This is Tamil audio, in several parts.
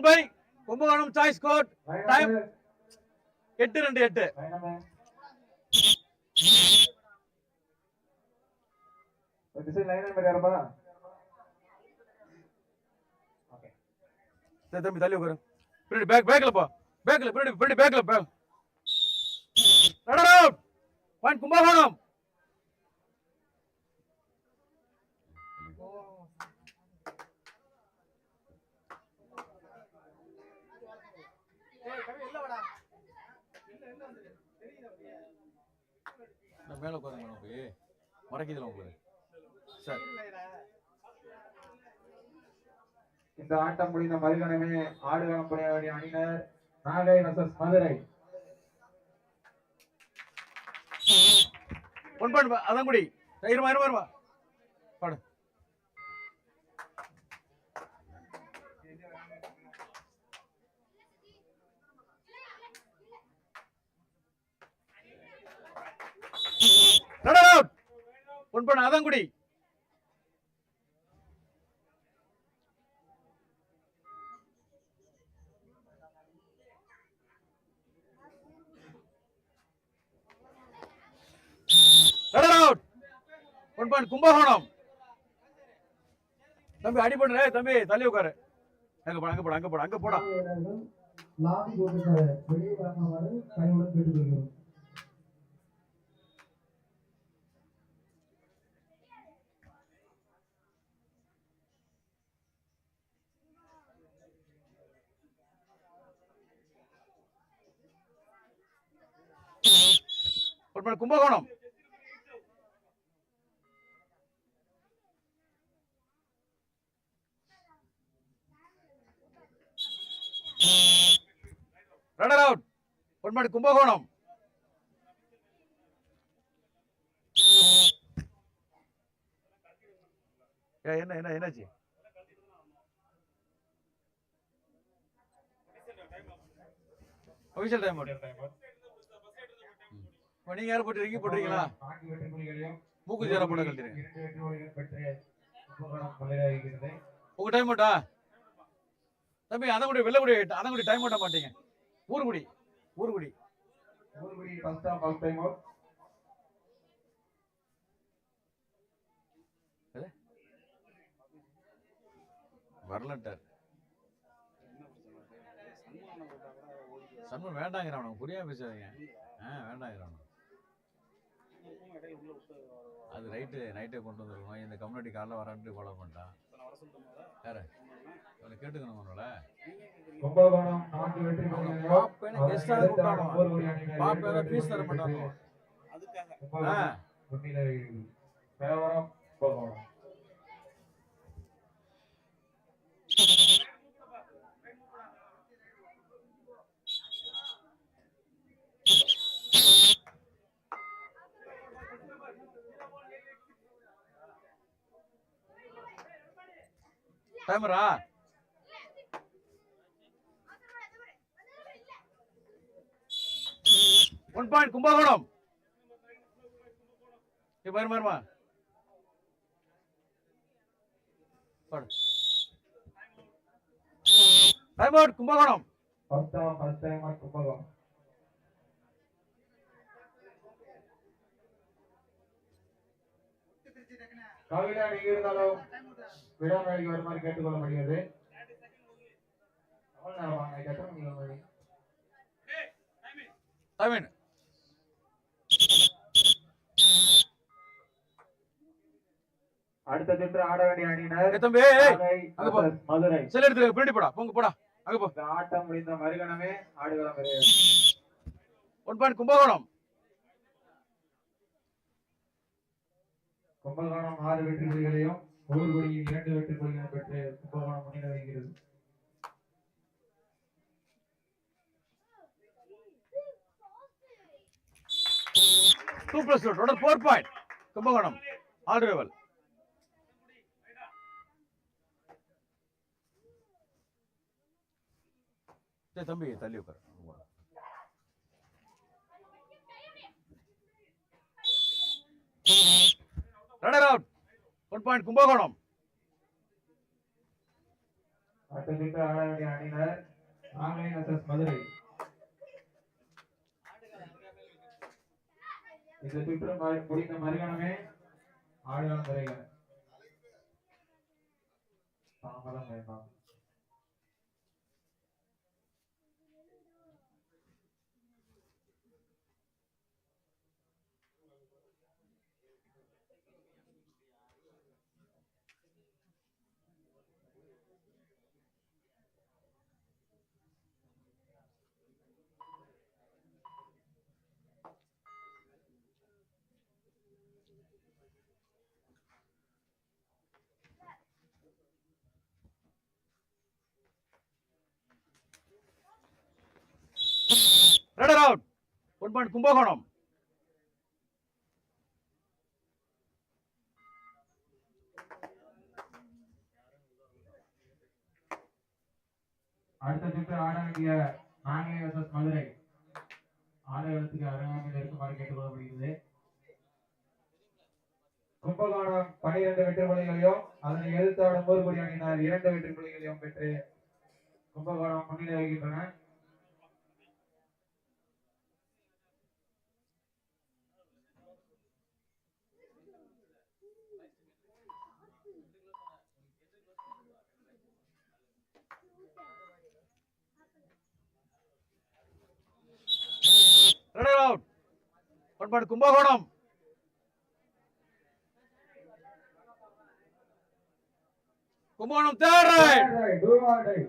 By Kumbakonam choice code time 8-2-8. தம்பி தள்ளி உட்காரு. பின்னாடி பேக்ல போ. பேக்ல பின்னாடி பேக்ல போ. Run out. பாயிண்ட் கும்பகோணம். மேல உட்காருங்க உங்களுக்கு மறக்குதுல உங்களுக்கு. சரி. இந்த ஆட்டம் முடிந்த மறுகணமே ஆடுகளம் புரிய வேண்டிய அணியினர் நாகை வர்சஸ் மதுரை. அதங்குடி இருமா பாடு. அதங்குடி கும்பகோணம். தம்பி அடிபடுற தம்பி தள்ளி உட்காரு. அங்க போடா. கும்பகோணம். Runner out. பொன்மணி கும்பகோணம். என்னாச்சு? Official time out. நீங்க யார போட்டுறீங்களா? மூக்கு ஜீரோ போட கழட்டிடுங்க. உங்க டைம் அவுட்டா? தம்பி அதங்குடி வெள்ளக்குடி அதங்குடி டைம் அவுட்ட மாட்டீங்க. ஊர்குடி ஃபர்ஸ்ட் டைம் அவுட். வரலட்டார். சண்முகம் வேண்டாங்கிறான். புரியாம பேசாதீங்க. வேண்டாங்கிறான். அது நைட்டே கொண்டு வந்துருக்கணும். இந்த கம்யூனிட்டி காலைல வரான்ட்டு ஃபாலோ பண்ணிட்டான். யாரு அவனை கேட்டுக்கணும். அவனோட கும்பகோணம் 4 வெற்றி புள்ளிகளையும் பாப்பேன ஃபீஸ் தர மாட்டானோ அதுக்காக முன்னிலை பேவரம் கும்பகோணம். டைமரா? One point Kumbakonam. வருமா time out Kumbakonam. First time out Kumbakonam. கவிழா நீங்க இருந்தாலும் விடாமலைக்கு வருமாறு கேட்டுக்கொள்ளப்படுகிறது. அடுத்த சுற்று ஆட வேண்டிய அணியினர் மதுரை. செல் எடுத்து பின்னாடி போடா. போடா அங்க போ. ஆட்டம் முடிந்த மறுகணமே ஆடுகளம் ஒன் பாயிண்ட் கும்பகோணம். கும்பகோணம் 6 வெற்றி புள்ளிகளையும் ஊர்குடியில் 2 வெற்றி புள்ளிகளையும் பெற்று கும்பகோணம் முன்னிலை வகிக்கிறது. தொடர் 4 பாயிண்ட் கும்பகோணம் ஆல் ரிவல். தம்பி தள்ளி உட்கார். Runner out. 1 பாயிண்ட் கும்பகோணம். அடுத்த சுற்று ஆட வேண்டிய அணியினர் இந்த சுற்று முடிந்த மறுகணமே ஆடுகளம் வருகிறது. தாமதம் வேண்டாம். Runner out. 1 பாயிண்ட் கும்பகோணம். அடுத்த சுற்று ஆட வேண்டிய நாகை vs மதுரை ஆடுகளத்துக்கு அருகாமையில் இருக்குமாறு கேட்டுக்கொள்ளப்படுகிறது. கும்பகோணம் 12 வெற்றி புள்ளிகளையும் அதனை எதிர்த்தாடும் ஊர்குடி அணியினர் 2 வெற்றி புள்ளிகளையும் பெற்று கும்பகோணம் முன்னிலை வகிக்கின்றன. Runner out. 1 point Kumbakonam. Kumbakonam third right. Do or die.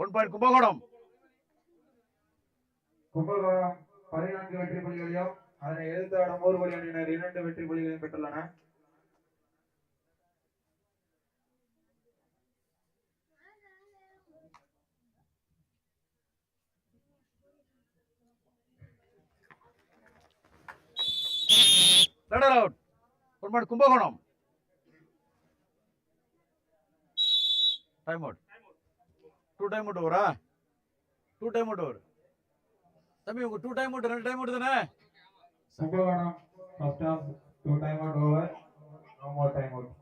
One point Kumbakonam. Kumbakonam 14 வெற்றி புள்ளிகளையும் அதனை எதிர்த்தாடும் ஊர்குடி அணியினர் 2 வெற்றி புள்ளிகளையும் பெற்றுள்ளனர். Runner out. 1 point Kumbakonam. Time out. 2 time out ஓவரா? 2 டைம் அவுட் ஓவர். தம்பி உங்க 2 டைம் அவுட் 2 டைம் அவுட் தானே? Kumbakonam first half 2 time out over. No more time out.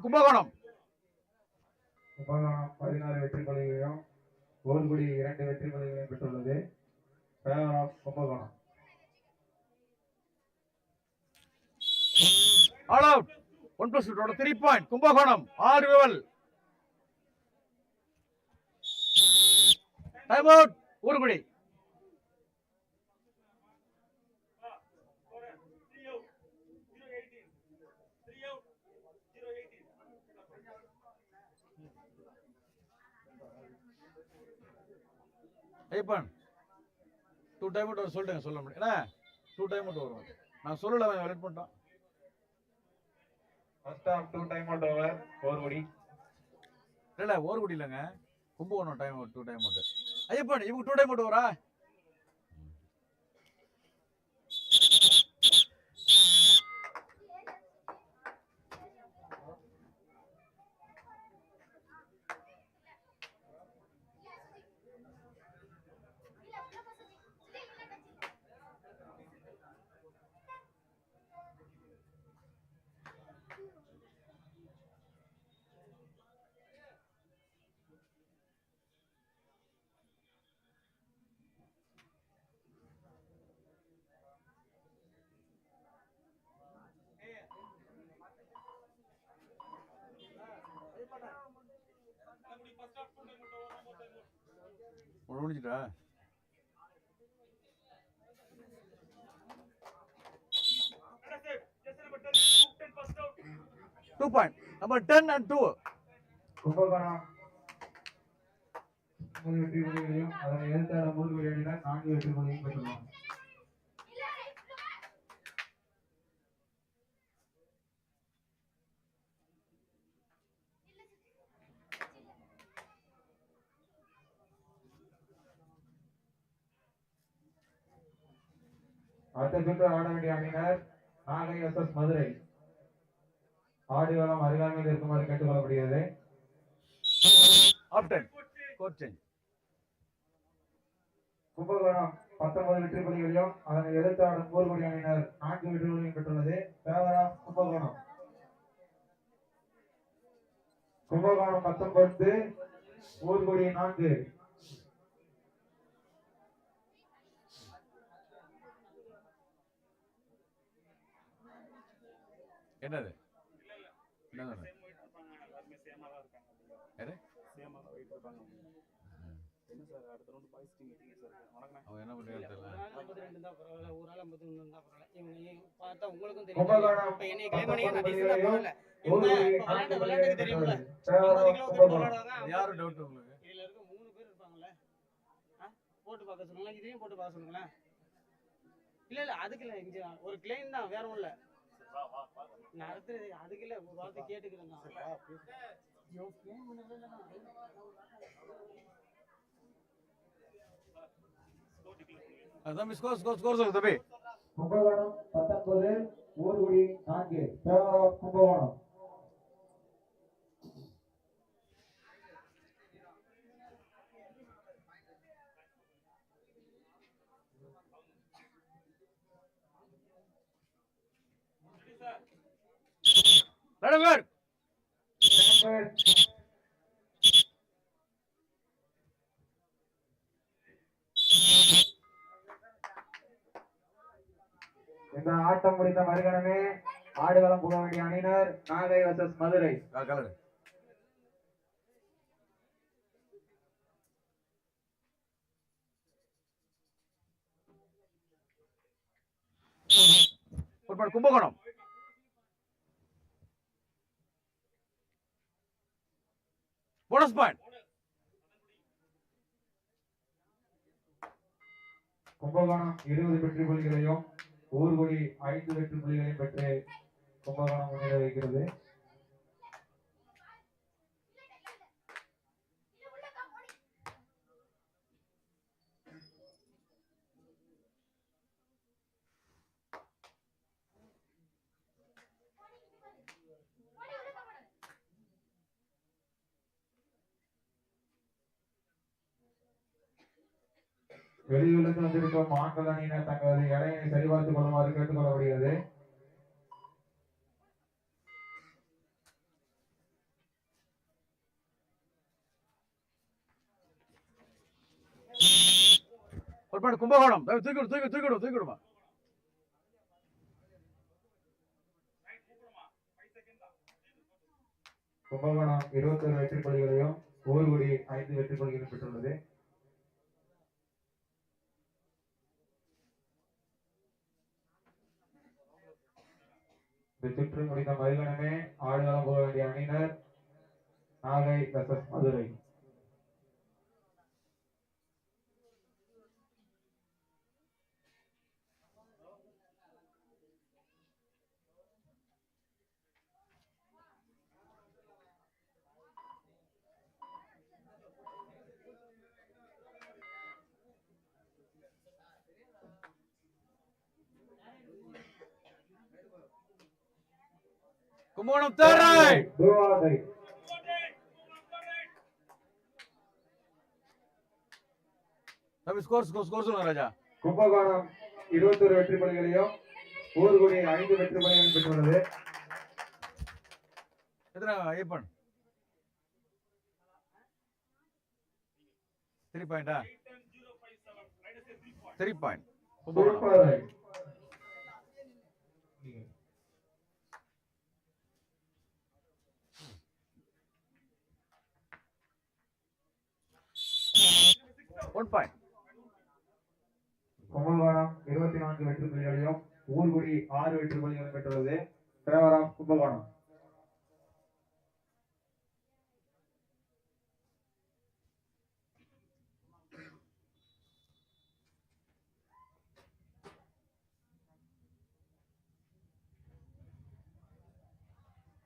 Kumbakonam. Kumbakonam 16 வெற்றி புள்ளிகளையும் ஊர்குடி 2 வெற்றி புள்ளிகளையும் பெற்றுள்ளது. Favour of Kumbakonam. All out. 1+2 3 point Kumbakonam. 6 level. Time out Urkudi. Ayyappan 2 time out சொல்லிட்டேங்க, சொல்ல முடியும் என்ன? 2 டைம் அவுட் வரும். நான் சொல்லல, அவன் வெயிட் பண்ணிட்டான். First half 2 time out over Urkudi. இல்ல ஓர்குடி இல்லைங்க, Kumbakonam time out 2 time out. Ayyappan இவங்க 2 டைம் அவுட் வரா? முடிஞ்சிட்டா? 2 point. Number 10 and 2. கும்பகோணம் 3 வெற்றி புள்ளிகளையும் அதனை எதிர்த்தாட 3 அணியினர் 4 வெற்றி புள்ளிகளையும் பெற்றுள்ளனர். அடுத்த சுற்று ஆட வேண்டிய அணியினர் நாகை vs மதுரை. ஆடுகளம் அருகாமையில் இருக்குமாறு கேட்டுக்கொள்ளப்படுகிறது. Off 10. Score change. கும்பகோணம் 19 வெற்றி புள்ளிகளையும் அதனை எதிர்த்தாடும் ஊர்குடி அணியினர் 4 வெற்றி புள்ளிகளையும் பெற்றுள்ளது. Favour of Kumbakonam. கும்பகோணம் 19 ஊர்குடி 4. என்னது என்னது யாரு அவன் என்ன பண்ணுறது தெரியல. கும்பகோணம் இப்ப என்னைய claim பண்ணீங்க, நான் decent ஆ போடல. ஊர்குடி இவங்க 4 விளையாட்டுக்கு தெரியும்ல. Favour 50 half kilo Kumbakonam. போடுறவங்க யாரு டவுட் உங்களுக்கு? இதுல இருக்க 3 பேர் இருப்பாங்கல்ல. போட்டு பார்க்க சொல்லுங்களேன், இதையும் போட்டு பார்க்க சொல்லுங்களேன். இல்ல அதுக்கு இல்ல, இங்க ஒரு கிளைம் தான், வேற ஒண்ணும் இல்ல. நான் அடுத்தது அதுக்கு இல்ல, ஒரு வார்த்தை கேட்டுக்கிறேன் தான். ஐயோ, claim பண்ணவே இல்ல நான். தம்பி ஸ்கோர் சொல்லு தம்பி. Kumbakonam 19 Urkudi 4 favour of Kumbakonam. Let him work. இந்த ஆட்டம் முடிந்த மறுகணமே ஆடுகளம் புக வேண்டிய அணியினர் Nagai vs Madurai. Colour Kumbakonam. Bonus point. Kumbakonam 20 வெற்றி புள்ளிகளையும் ஊர்குடி 5 வெற்றி புள்ளிகளையும் பெற்று கும்பகோணம் முன்னிலை வைக்கிறது. வெளியூரிலிருந்து வந்திருக்கும் ஆண்கள் அணியினர் தங்களது எடையினை சரிபார்த்துக் கொள்ளுமாறு கேட்டுக் கொள்ளப்படுகிறது. கும்பகோணம் தூக்கிடுமா. கும்பகோணம் 21 வெற்றி புள்ளிகளையும் ஊர்குடி 5 வெற்றி புள்ளிகளையும் பெற்றுள்ளது. இந்த சுற்று முடிந்த மறுகணமே ஆடுகளம் போக வேண்டிய அணியினர் நாகை vs மதுரை. கும்பகோணம் தேரை தூவாதை தம்பி ஸ்கோர் சொல்லுங்க ராஜா. கும்பகோணம் 21 வெற்றி புள்ளிகளையும் ஊர்குடி 5 வெற்றி புள்ளிகளையும் பெற்றுள்ளது. எத்தனை ஐயப்பன் 3 பாயிண்டா? 3 point Kumbakonam. Super. One point. Kumbakonam 24 வெற்றி புள்ளிகளையும் ஊர்குடி 6 வெற்றி புள்ளிகளையும் பெற்றுள்ளது. தேவரம் கும்பகோணம்.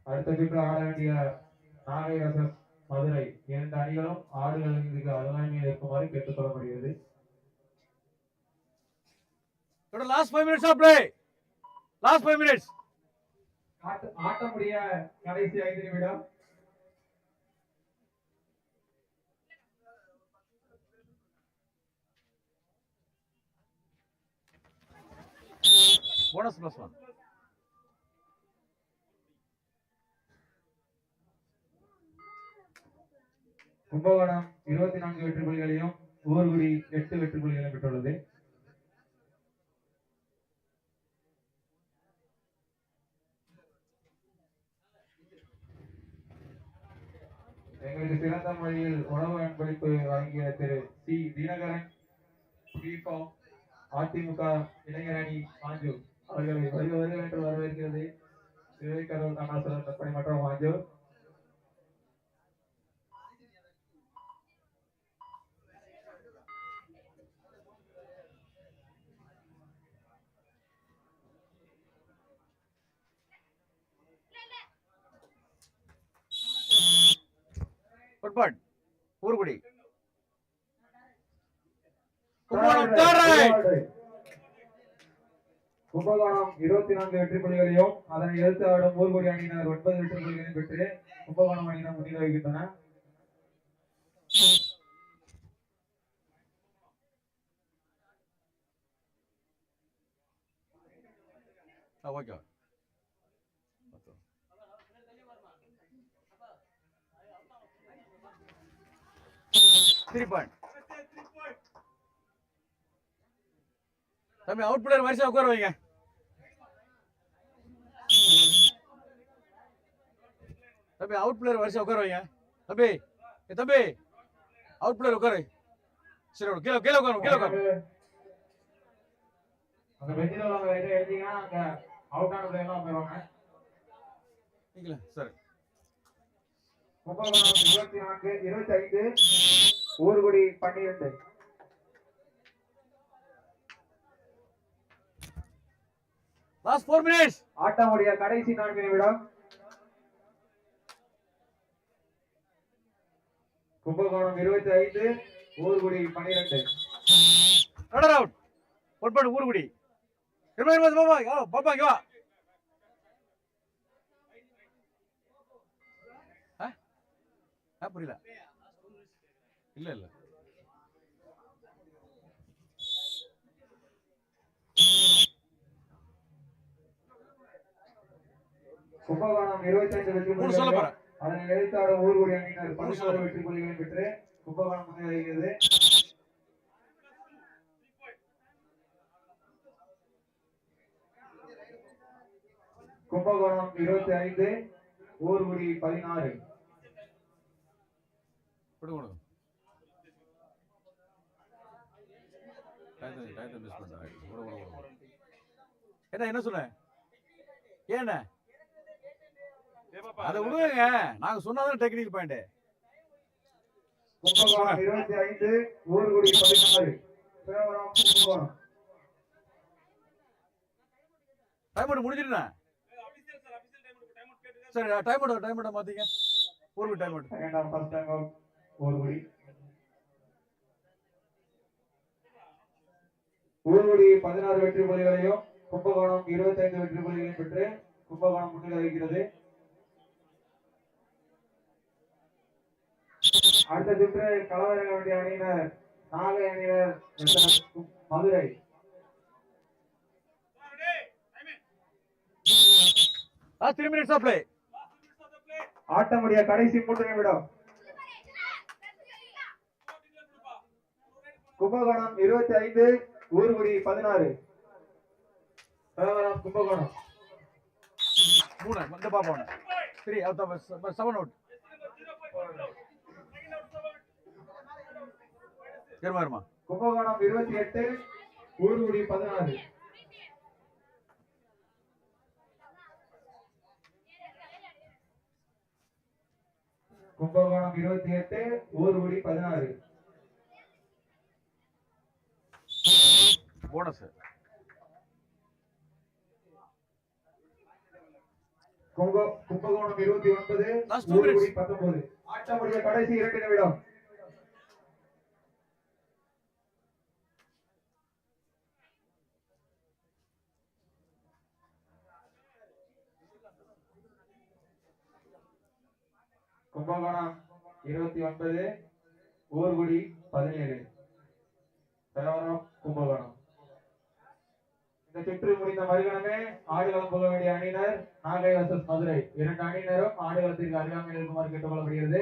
அடுத்த சுற்று ஆட வேண்டிய நாகை வர்சஸ் மதுரை இரண்டு அணிகளும் ஆடுகளுக்கு அருகாமையில் இருக்குமாறு கேட்டுக் கொள்ளப்படுகிறது. Last 5 minutes of play. Last 5 minutes. ஆட்ட முடிய கடைசி 5 நிமிடம். Bonus +1. கும்பகோணம் 24 வெற்றி புள்ளிகளையும் ஊர்குடி 8 வெற்றி புள்ளிகளையும் பெற்றுள்ளது. எங்களுக்கு சிறந்த முறையில் உணவு அன்பளிப்பு வழங்கிய திரு சி தினகரன் அதிமுக இளைஞர் அணி மாஞ்சூர் அவர்களை வருக என்று வரவேற்கிறது. திருவைக்கடவுள் கண்ணாசுரன் கற்பனை மற்றும் மாஞ்சூர். Football. ஊர்குடி. கும்பகோணம் 24 வெற்றி புள்ளிகளையும் அதனை எதிர்த்து ஆடும் ஊர்குடி அணியினர் 9 வெற்றி புள்ளிகளையும் பெற்று கும்பகோணம் அணியினர் முன்னிலை வகிக்கின்றன. ஓகே. 3 point. தம்பி அவுட் பிளேயர் வரிசையா உட்கார வைங்க. தம்பி அவுட் பிளேயர் வரிசையா உட்கார வைங்க. தம்பி தம்பி அவுட் பிளேயர் உட்காரு. சரி கீழே கீழே உட்காரு கீழே உட்காரு. அந்த பெஞ்சில உள்ளவங்க எதை எழுதிங்கன்னா அங்க அவுட் ஆன பிளேயர்லாம் உட்காருவாங்க. நீங்களா சரி. கும்பகோணம் 24 25 ஊர்குடி 12. Last 4 minutes. ஆட்டமுடைய கடைசி 4 நிமிடம். கும்பகோணம் 25 ஊர்குடி 12. Runner out. ஒன்பது ஊர்குடி. பாப்பா பாப்பா இங்க வா. புரியல. இல்ல இல்ல. கும்பகோணம் 25 வெற்றி புள்ளிகள். அதனை எதிர்த்தாடும் ஊர்குடி அணியினர் 14 வெற்றி புள்ளிகளை பெற்று கும்பகோணம் முன்னிலை வகிக்கிறது. கும்பகோணம் 25 ஊர்குடி 16. என்ன சொன்ன ஏன அத விடுங்க. நாங்க சொன்னது டெக்னிக்கல் பாயிண்ட். கும்பகோணம் 25 ஊர்குடி 16. சேவரம் கும்பகோணம். டைம் அவுட் முடிஞ்சிருனா சரி. டைம் அவுட் மாத்தீங்க. Urkudi time out. Second first time out Urkudi. Urkudi 16 வெற்றி புள்ளிகளையும் கும்பகோணம் 25 வெற்றி புள்ளிகளையும் பெற்று கும்பகோணம் முன்னிலை வகிக்கிறது. அடுத்த சுற்று களமிறங்க வேண்டிய அணியினர் நாகை அணியினர் Madurai. Last 3 minutes of play. ஆட்டமுடைய கடைசி 3 நிமிடம். கும்பகோணம் 25 ஊர்குடி 16. சேவரம் கும்பகோணம் 3 இந்த பாப்பா 3 out of 7 out. இருமா Kumbakonam 28 ஊர்குடி 16. Kumbakonam 28 ஊர்குடி 16. Bonus Kumbakonam 29 Last 2 minutes. ஊர்குடி 19. ஆட்டமுடைய கடைசி 2 நிமிடம். கும்பகோணம் 29 ஊர்குடி 17. பெலவரம் கும்பகோணம். இந்த சுற்று முடிந்த மறுகணமே ஆடுகளம் போக வேண்டிய அணியினர் நாகை வர்சஸ் மதுரை 2 அணியினரும் ஆடுகளத்திற்கு அருகாமையில் இருக்குமாறு கேட்டுக்கொள்ளப்படுகிறது.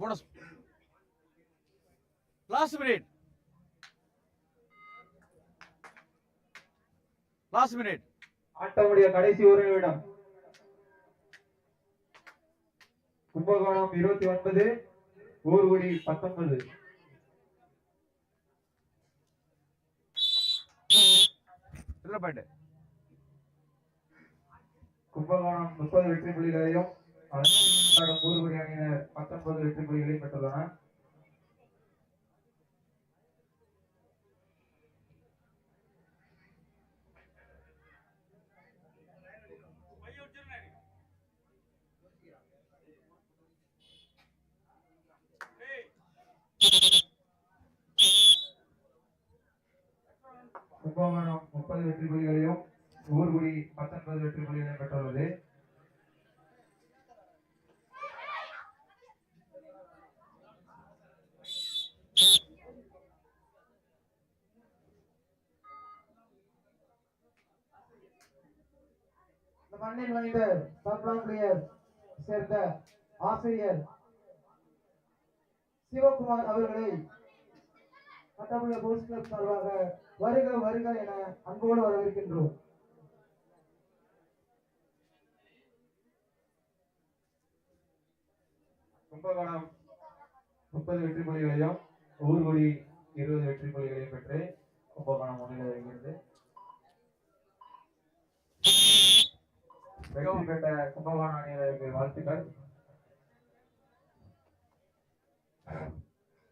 போனஸ் லாஸ்ட் மினிட் ஆட்டமுடைய கடைசி 1 நிமிடம். கும்பகோணம் 29 ஊர்குடி 19. கும்பகோணம் 30 வெற்றி புள்ளிகளையும் ஊர்குடி அணியினர் 19 வெற்றி புள்ளிகளையும் பெற்றுள்ளனர். கும்பகோணம் 30 வெற்றி புள்ளிகளையும் ஊர்குடி 19 வெற்றி புள்ளிகளையும் பெற்றுள்ளது. மண்ணில் மனிதர் பிளேயர் சேர்ந்த ஆசிரியர் சிவகுமார் அவர்களை மற்றபடி போலீஸ் கிளப் சார்பாக வருக வருக என அன்போடு வரவேற்கின்றோம். கும்பகோணம் 30 வெற்றி புள்ளிகளையும் ஊர்குடி 20 வெற்றி புள்ளிகளையும் பெற்று கும்பகோணம் முன்னிலை வருகிறது. வெற்றி பெற்ற கும்பகோணம் அணியினருக்கு வாழ்த்துக்கள்.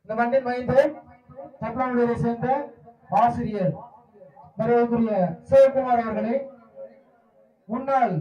இந்த மண்ணின் மைந்தர் தப்பானுடைய சேர்ந்த ஆசிரியர் மரியாதைக்குரிய சிவகுமார் அவர்களை முன்னாள்